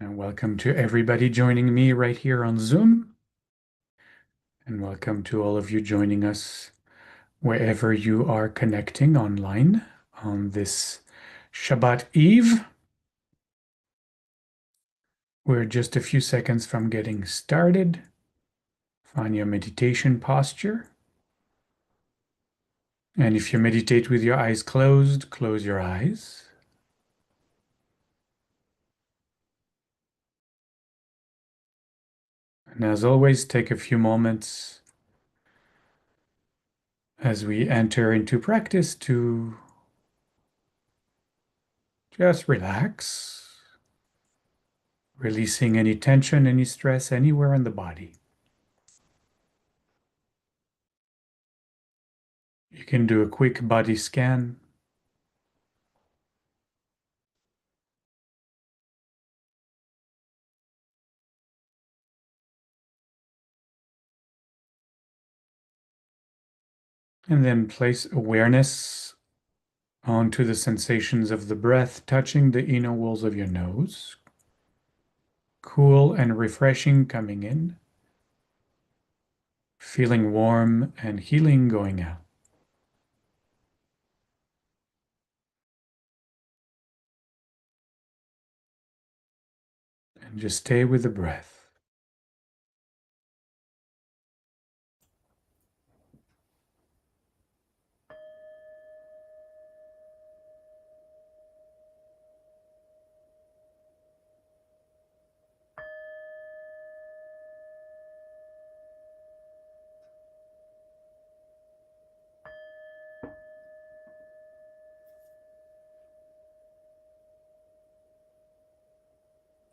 And welcome to everybody joining me right here on Zoom. And welcome to all of you joining us wherever you are connecting online on this Shabbat Eve. We're just a few seconds from getting started. Find your meditation posture. And if you meditate with your eyes closed, close your eyes. And as always, take a few moments as we enter into practice to just relax, releasing any tension, any stress anywhere in the body. You can do a quick body scan. And then place awareness onto the sensations of the breath touching the inner walls of your nose. Cool and refreshing coming in. Feeling warm and healing going out. And just stay with the breath.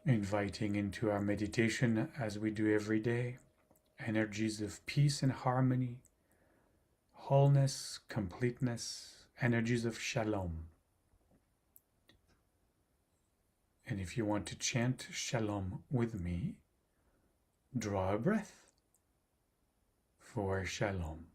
Inviting into our meditation, as we do every day, energies of peace and harmony, wholeness, completeness, energies of shalom. And if you want to chant shalom with me, draw a breath for shalom.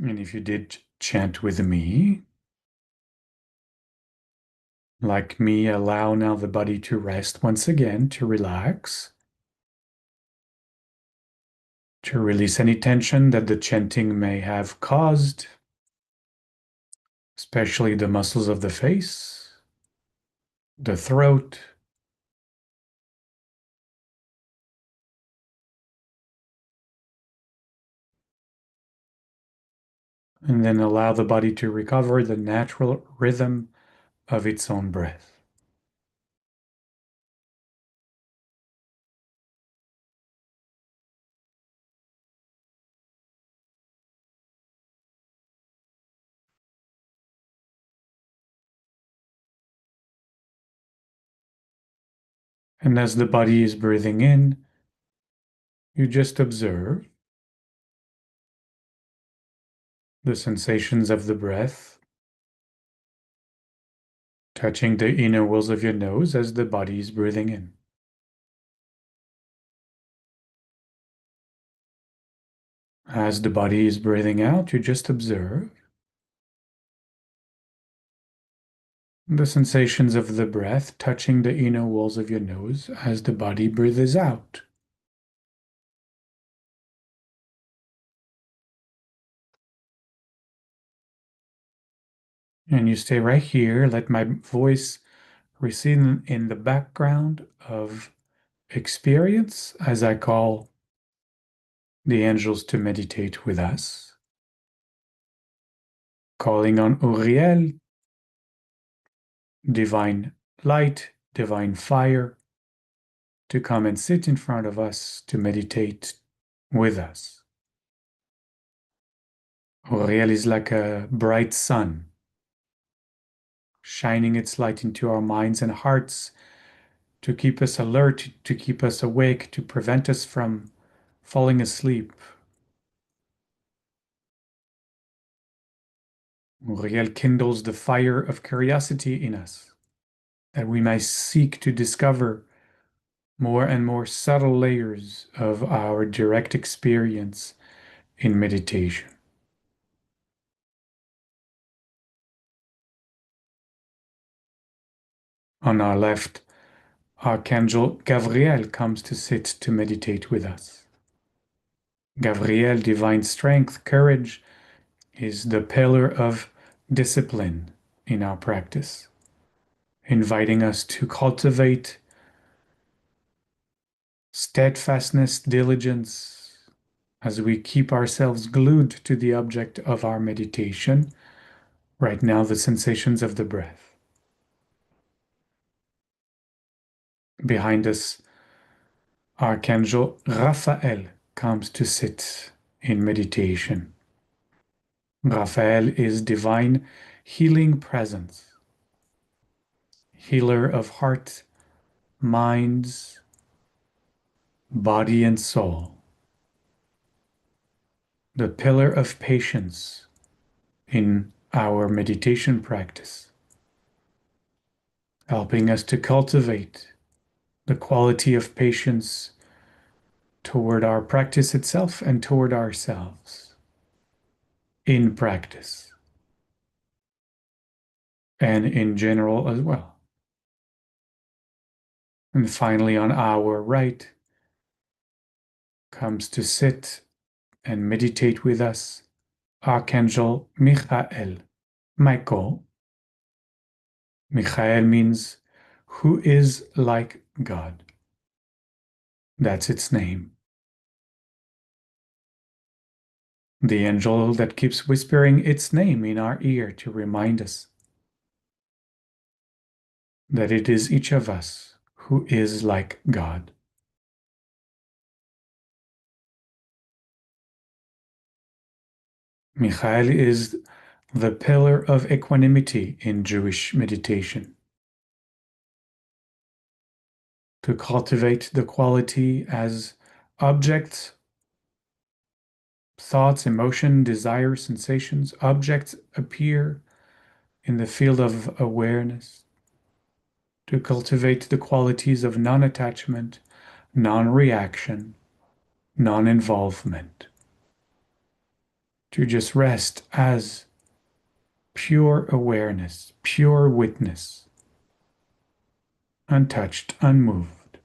And if you did chant with me, like me, allow now the body to rest once again, to relax, to release any tension that the chanting may have caused, especially the muscles of the face, the throat, and then allow the body to recover the natural rhythm of its own breath. And as the body is breathing in, you just observe the sensations of the breath touching the inner walls of your nose as the body is breathing in. As the body is breathing out, you just observe the sensations of the breath touching the inner walls of your nose as the body breathes out. And you stay right here. Let my voice recede in the background of experience as I call the angels to meditate with us, calling on Uriel, divine light, divine fire, to come and sit in front of us to meditate with us. Uriel is like a bright sun, shining its light into our minds and hearts to keep us alert, to keep us awake, to prevent us from falling asleep. Uriel kindles the fire of curiosity in us, that we may seek to discover more and more subtle layers of our direct experience in meditation. On our left, Archangel Gabriel comes to sit to meditate with us. Gabriel, divine strength, courage, is the pillar of discipline in our practice, inviting us to cultivate steadfastness, diligence, as we keep ourselves glued to the object of our meditation, right now, the sensations of the breath. Behind us, Archangel Raphael comes to sit in meditation. Raphael is divine healing presence, healer of heart, minds, body, and soul. The pillar of patience in our meditation practice, helping us to cultivate the quality of patience toward our practice itself and toward ourselves in practice and in general as well. And finally, on our right comes to sit and meditate with us Archangel Michael. Michael. Michael means who is like God. That's its name. The angel that keeps whispering its name in our ear to remind us that it is each of us who is like God. Michael is the pillar of equanimity in Jewish meditation. To cultivate the quality as objects, thoughts, emotion, desire, sensations, objects appear in the field of awareness. To cultivate the qualities of non-attachment, non-reaction, non-involvement. To just rest as pure awareness, pure witness, untouched, unmoved,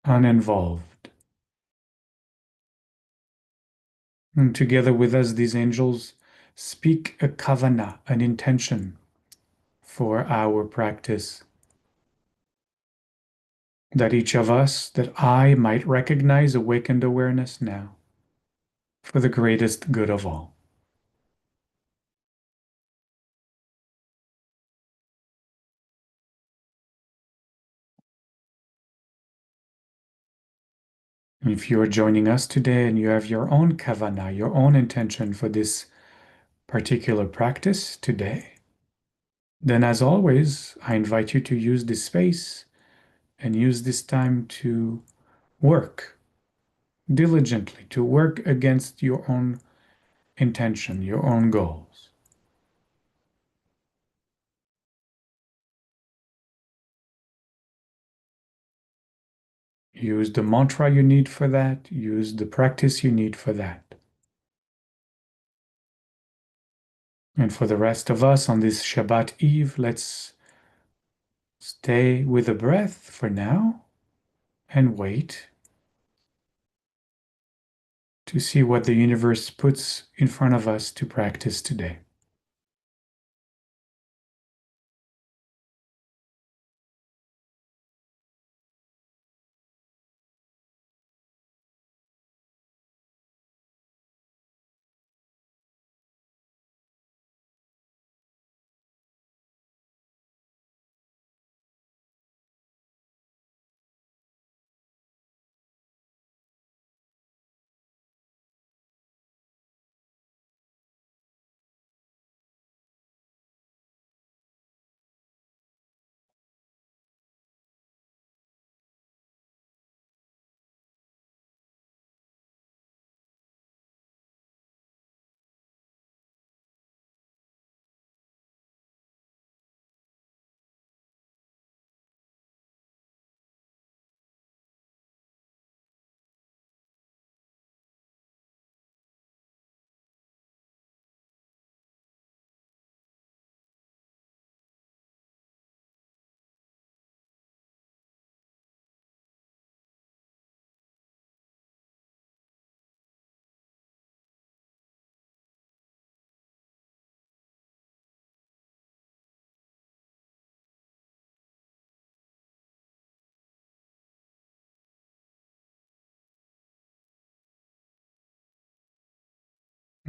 uninvolved. And together with us, these angels speak a kavanah, an intention for our practice. That each of us, that I might recognize awakened awareness now for the greatest good of all. If you are joining us today and you have your own kavanah, your own intention for this particular practice today, then as always, I invite you to use this space and use this time to work diligently, to work against your own intention, your own goals. Use the mantra you need for that, use the practice you need for that. And for the rest of us on this Shabbat Eve, let's stay with the breath for now and wait to see what the universe puts in front of us to practice today.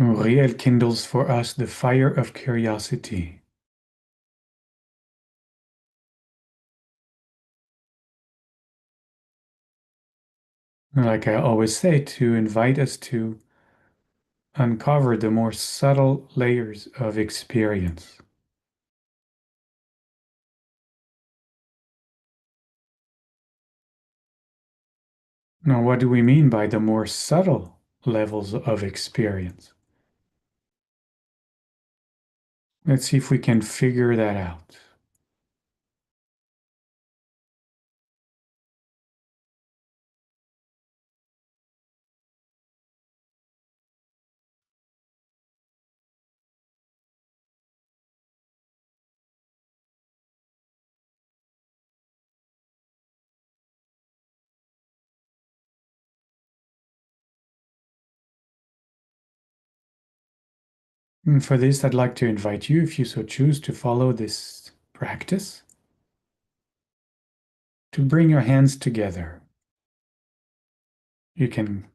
Uriel kindles for us the fire of curiosity. Like I always say, to invite us to uncover the more subtle layers of experience. Now, what do we mean by the more subtle levels of experience? Let's see if we can figure that out. And for this, I'd like to invite you, if you so choose, to follow this practice, to bring your hands together. You can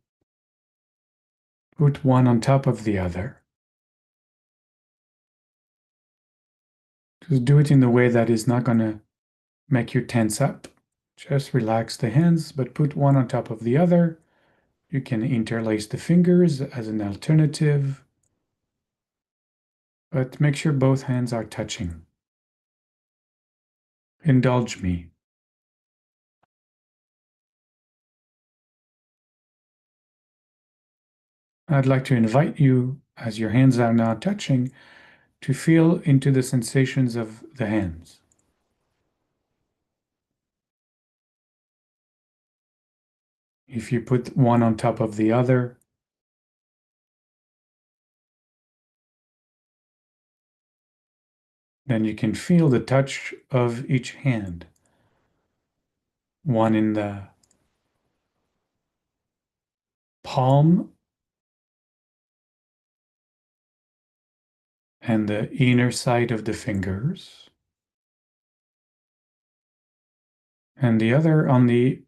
put one on top of the other. Just do it in a way that is not going to make you tense up. Just relax the hands, but put one on top of the other. You can interlace the fingers as an alternative, but make sure both hands are touching. Indulge me. I'd like to invite you, as your hands are now touching, to feel into the sensations of the hands. If you put one on top of the other, then you can feel the touch of each hand. One in the palm and the inner side of the fingers, and the other on the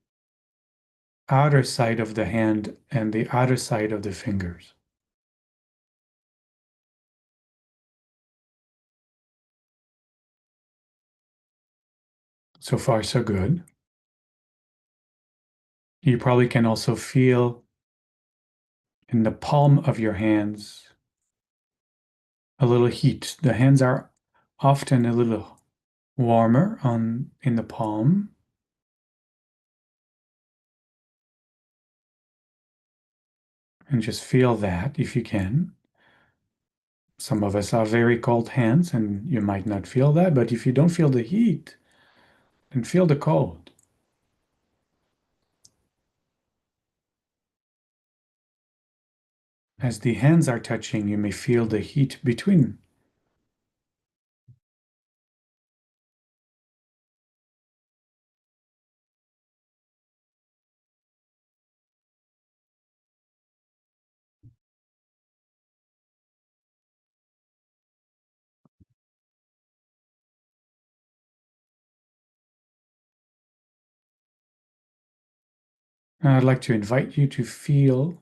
outer side of the hand and the outer side of the fingers. So far, so good. You probably can also feel in the palm of your hands a little heat. The hands are often a little warmer in the palm. And just feel that if you can. Some of us have very cold hands and you might not feel that, but if you don't feel the heat, then feel the cold. As the hands are touching, you may feel the heat between. And I'd like to invite you to feel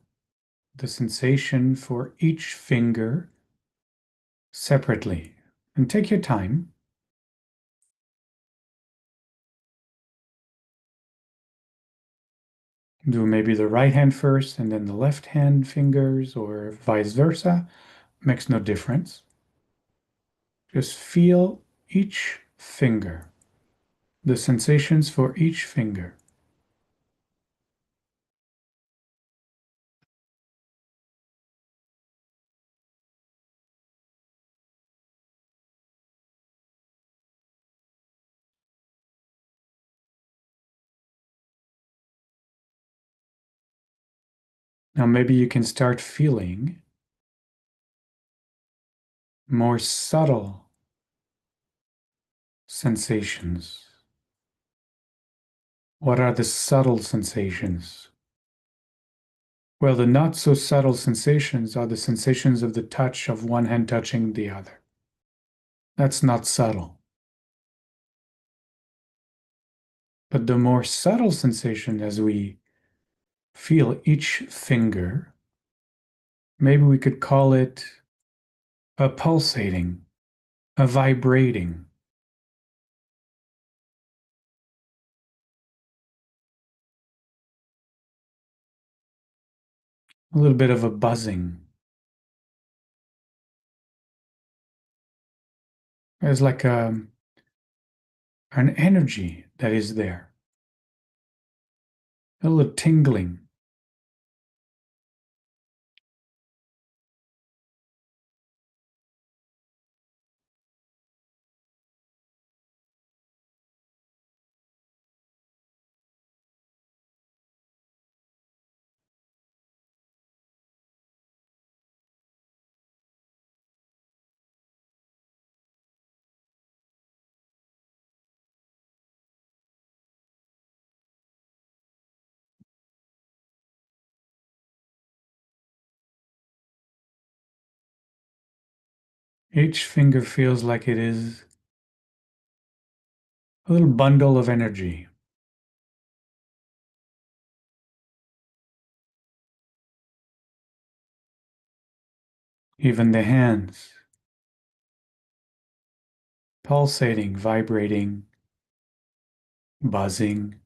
the sensation for each finger separately. And take your time. Do maybe the right hand first and then the left hand fingers, or vice versa. Makes no difference. Just feel each finger, the sensations for each finger. Now, maybe you can start feeling more subtle sensations. What are the subtle sensations? Well, the not so subtle sensations are the sensations of the touch of one hand touching the other. That's not subtle. But the more subtle sensation, as we feel each finger, Maybe we could call it a pulsating, a vibrating, a little bit of a buzzing. There's like an energy that is there, a little tingling. Each finger feels like it is a little bundle of energy. Even the hands, pulsating, vibrating, buzzing.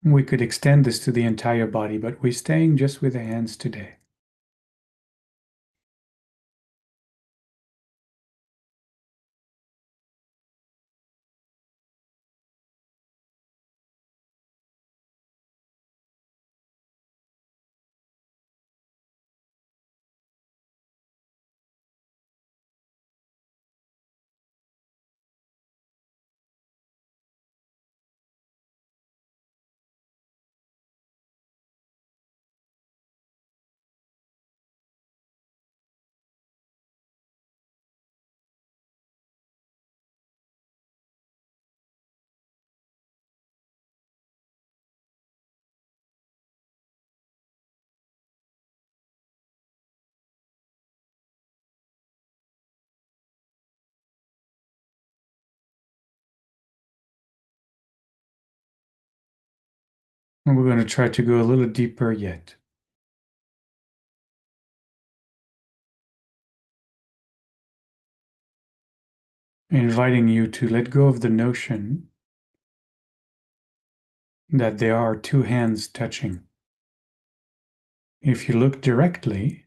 We could extend this to the entire body, but we're staying just with the hands today. And we're going to try to go a little deeper yet, inviting you to let go of the notion that there are two hands touching. If you look directly,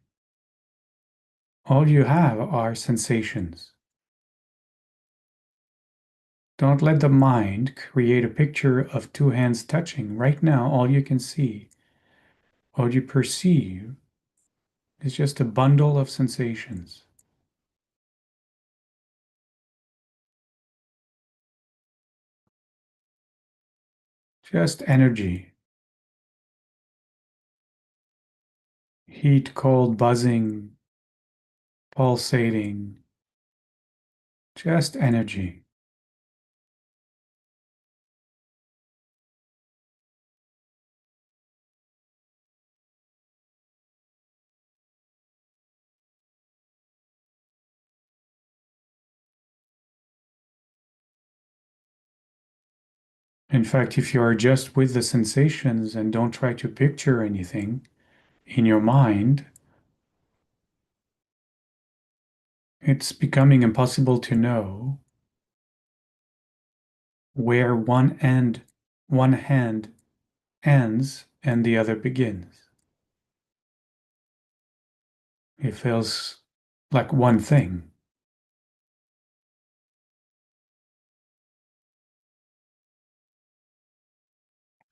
all you have are sensations. Don't let the mind create a picture of two hands touching. Right now, all you can see, all you perceive, is just a bundle of sensations. Just energy, heat, cold, buzzing, pulsating, just energy. In fact, if you are just with the sensations and don't try to picture anything in your mind, it's becoming impossible to know where one hand ends and the other begins. It feels like one thing.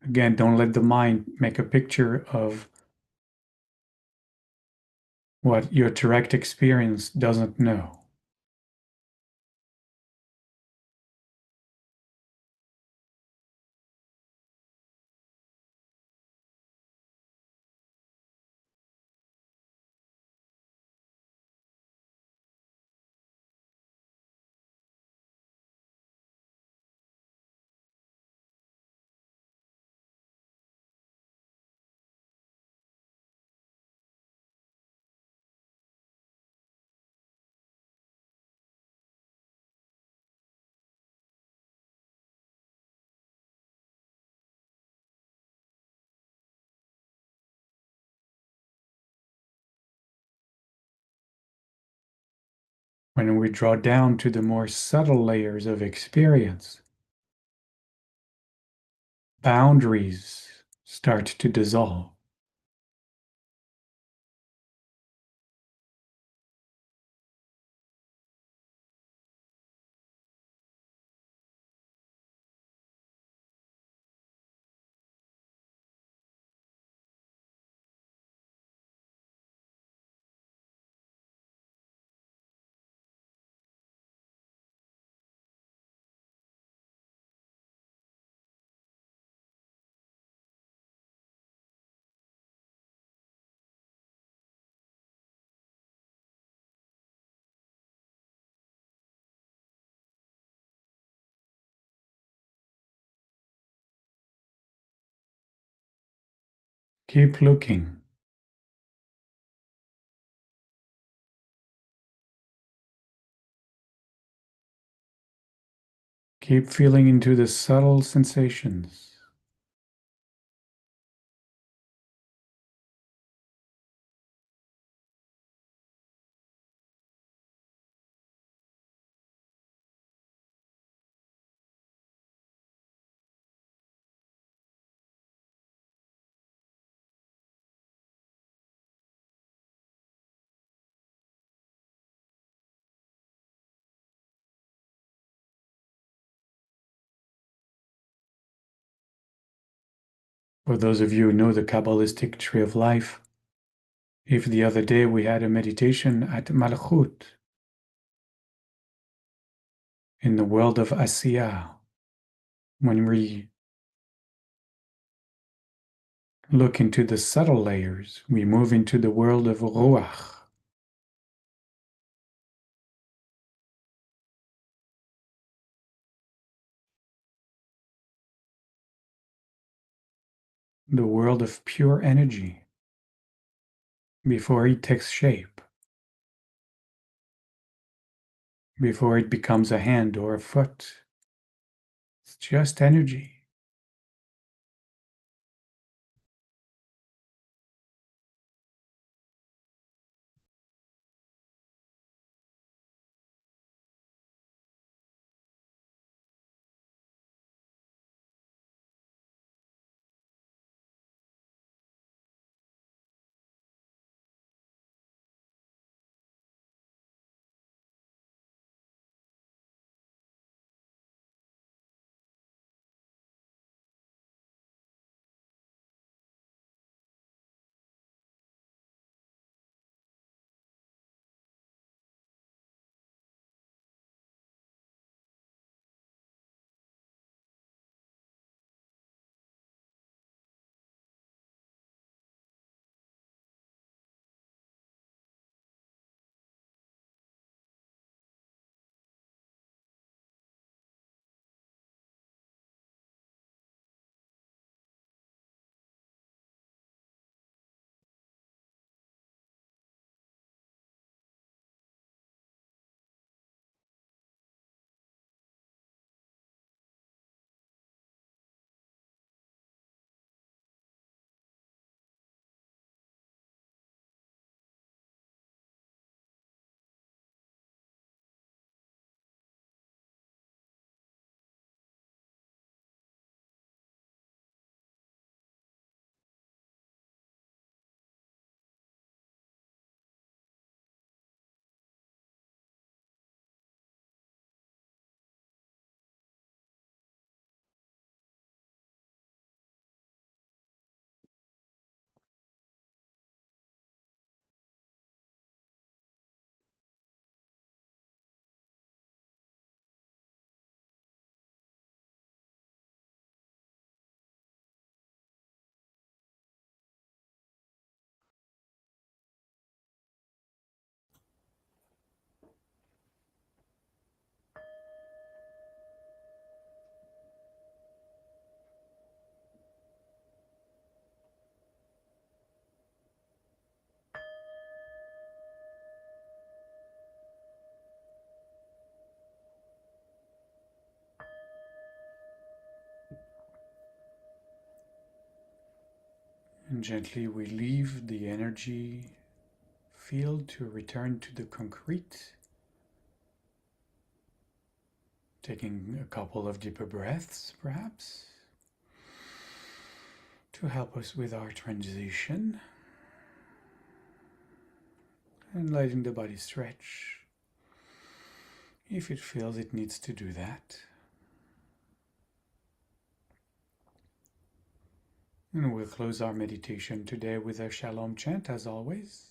Again, don't let the mind make a picture of what your direct experience doesn't know. When we draw down to the more subtle layers of experience, boundaries start to dissolve. Keep looking. Keep feeling into the subtle sensations. For those of you who know the Kabbalistic tree of life, if the other day we had a meditation at Malchut, in the world of Asiya, when we look into the subtle layers, we move into the world of Ruach, the world of pure energy, before it takes shape, before it becomes a hand or a foot. It's just energy. And gently we leave the energy field to return to the concrete Taking a couple of deeper breaths, perhaps, to help us with our transition. And letting the body stretch if it feels it needs to do that. And we'll close our meditation today with a Shalom chant, as always,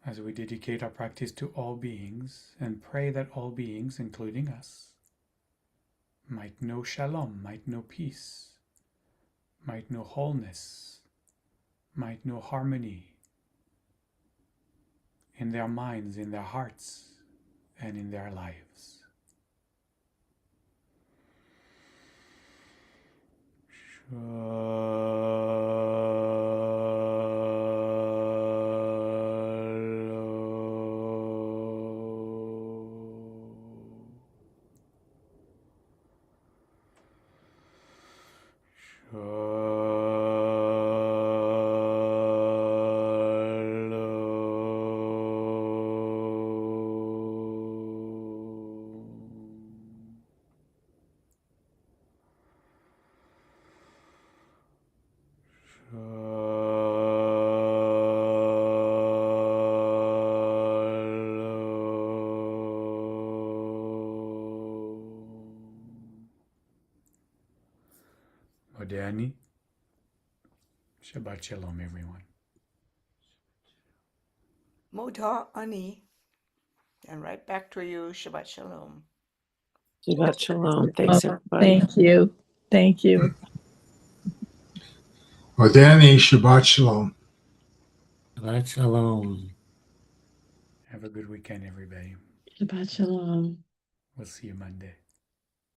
as we dedicate our practice to all beings and pray that all beings, including us, might know Shalom, might know peace, might know wholeness, might know harmony in their minds, in their hearts, and in their lives. Modani. Shabbat Shalom, everyone. Moda Ani. And right back to you. Shabbat Shalom. Shabbat Shalom. Thanks, everybody. Thank you. Thank you. Modani, Shabbat Shalom. Shabbat Shalom. Have a good weekend, everybody. Shabbat Shalom. We'll see you Monday.